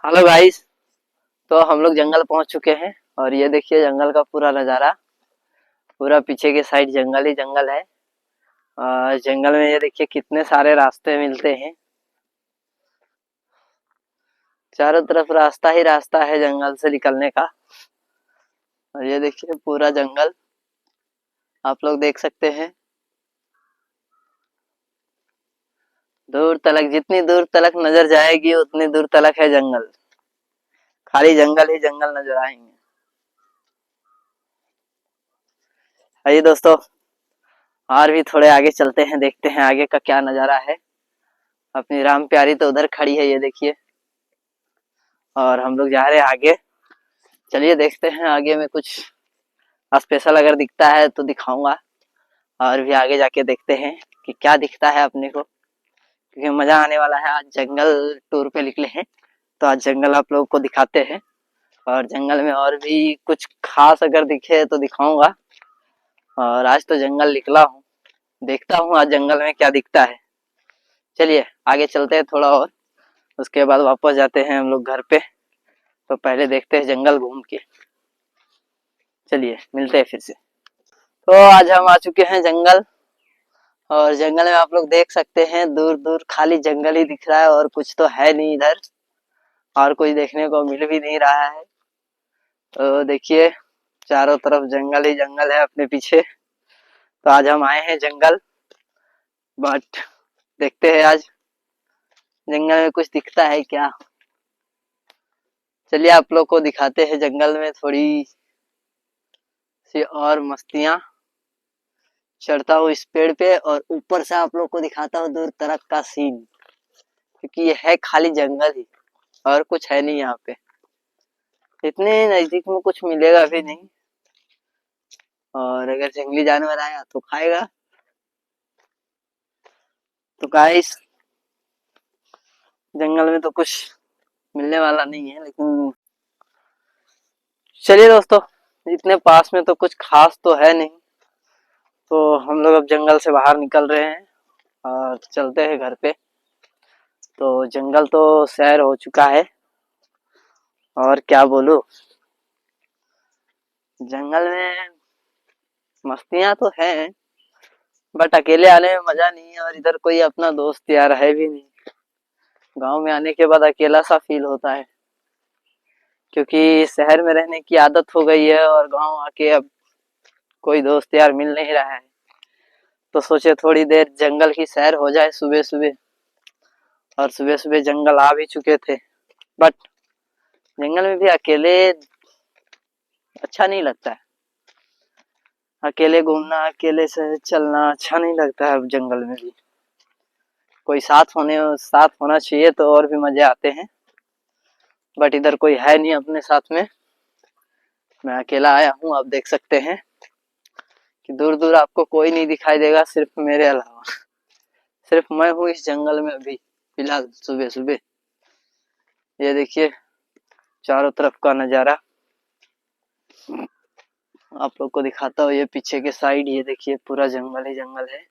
Hello guys. तो हम लोग जंगल पहुंच चुके हैं और ये देखिए जंगल का पूरा नज़ारा। पूरा पीछे के साइड जंगल ही जंगल है। और जंगल में ये देखिए कितने सारे रास्ते मिलते हैं। चारों तरफ रास्ता ही रास्ता है जंगल से निकलने का। और ये देखिए पूरा जंगल आप लोग देख सकते हैं। दूर तलक जितनी दूर तलक नजर जाएगी उतनी दूर तलक है जंगल। खाली जंगल ही जंगल नजर आएंगे। आइए दोस्तों, और भी थोड़े आगे चलते हैं, देखते हैं आगे का क्या नजारा है। अपनी राम प्यारी तो उधर खड़ी है, ये देखिए। और हम लोग जा रहे हैं आगे। चलिए देखते हैं आगे में कुछ स्पेशल अगर दिखता है तो दिखाऊंगा। और भी आगे जाके देखते हैं कि क्या दिखता है अपने को, क्योंकि मजा आने वाला है। आज जंगल टूर पे निकले हैं तो आज जंगल आप लोगों को दिखाते हैं। और जंगल में और भी कुछ खास अगर दिखे तो दिखाऊंगा। और आज तो जंगल निकला हूँ, देखता हूँ आज जंगल में क्या दिखता है। चलिए आगे चलते हैं थोड़ा और, उसके बाद वापस जाते हैं हम लोग घर पे। तो पहले देखते हैं जंगल घूम के। चलिए मिलते हैं फिर से। तो आज हम आ चुके हैं जंगल। और जंगल में आप लोग देख सकते हैं दूर दूर खाली जंगल ही दिख रहा है और कुछ तो है नहीं इधर। और कुछ देखने को मिल भी नहीं रहा है। तो देखिए चारों तरफ जंगल ही जंगल है अपने पीछे। तो आज हम आए हैं जंगल, बट देखते हैं आज जंगल में कुछ दिखता है क्या। चलिए आप लोग को दिखाते हैं जंगल में थोड़ी सी और मस्तियां। चढ़ता हूँ इस पेड़ पे और ऊपर से आप लोग को दिखाता हूँ दूर तरफ का सीन, क्योंकि ये है खाली जंगल ही और कुछ है नहीं यहाँ पे। इतने नजदीक में कुछ मिलेगा भी नहीं। और अगर जंगली जानवर आया तो खाएगा। तो गाइस जंगल में तो कुछ मिलने वाला नहीं है, लेकिन चलिए दोस्तों, इतने पास में तो कुछ खास तो है नहीं। तो हम लोग अब जंगल से बाहर निकल रहे हैं और चलते हैं घर पे। तो जंगल तो सैर हो चुका है और क्या बोलूं, जंगल में मस्तियां तो हैं, बट अकेले आने में मजा नहीं है। और इधर कोई अपना दोस्त यार है भी नहीं। गांव में आने के बाद अकेला सा फील होता है, क्योंकि शहर में रहने की आदत हो गई है और गांव आके अब कोई दोस्त यार मिल नहीं रहा है। तो सोचे थोड़ी देर जंगल की सैर हो जाए सुबह सुबह। और सुबह सुबह जंगल आ भी चुके थे, बट जंगल में भी अकेले अच्छा नहीं लगता है। अकेले घूमना अकेले से चलना अच्छा नहीं लगता है। अब जंगल में भी कोई साथ होना चाहिए तो और भी मजे आते हैं। बट इधर कोई है नहीं अपने साथ में, मैं अकेला आया हूँ। आप देख सकते हैं कि दूर दूर आपको कोई नहीं दिखाई देगा सिर्फ मेरे अलावा। सिर्फ मैं हूँ इस जंगल में अभी फिलहाल सुबह सुबह। ये देखिए चारों तरफ का नजारा आप लोग को दिखाता हूँ। ये पीछे के साइड ये देखिए पूरा जंगल ही जंगल है।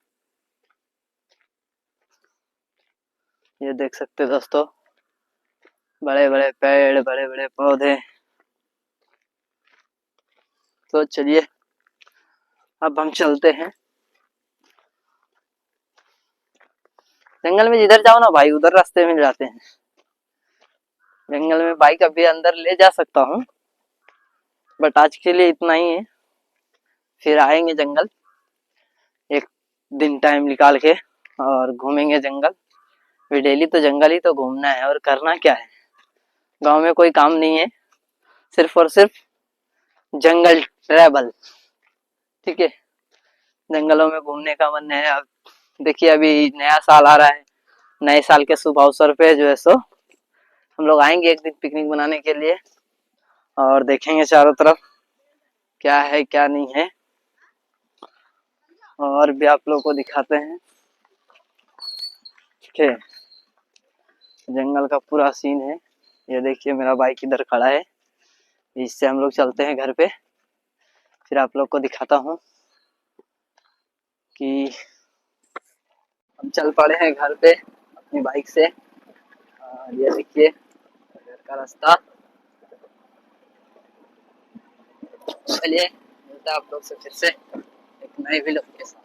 ये देख सकते दोस्तों, बड़े बड़े पेड़ बड़े बड़े पौधे। तो चलिए अब हम चलते हैं। जंगल में जिधर जाओ ना भाई उधर रास्ते मिल जाते हैं। जंगल में बाइक अभी अंदर ले जा सकता हूँ, बट आज के लिए इतना ही है। फिर आएंगे जंगल एक दिन टाइम निकाल के और घूमेंगे जंगल। फिर डेली तो जंगल ही तो घूमना है और करना क्या है। गांव में कोई काम नहीं है, सिर्फ और सिर्फ जंगल ट्रैवल। ठीक है, जंगलों में घूमने का मन है। अब देखिए अभी नया साल आ रहा है, नए साल के शुभ अवसर पे जो है सो हम लोग आएंगे एक दिन पिकनिक मनाने के लिए। और देखेंगे चारों तरफ क्या है क्या नहीं है, और भी आप लोगों को दिखाते हैं। ठीक है, जंगल का पूरा सीन है। ये देखिए मेरा बाइक इधर खड़ा है, इससे हम लोग चलते हैं घर पे। फिर आप लोग को दिखाता हूँ कि हम चल पड़े हैं घर पे अपनी बाइक से। और ये देखिए का रास्ता। चलिए मिलता है आप लोग से फिर से एक नए वीडियो के साथ।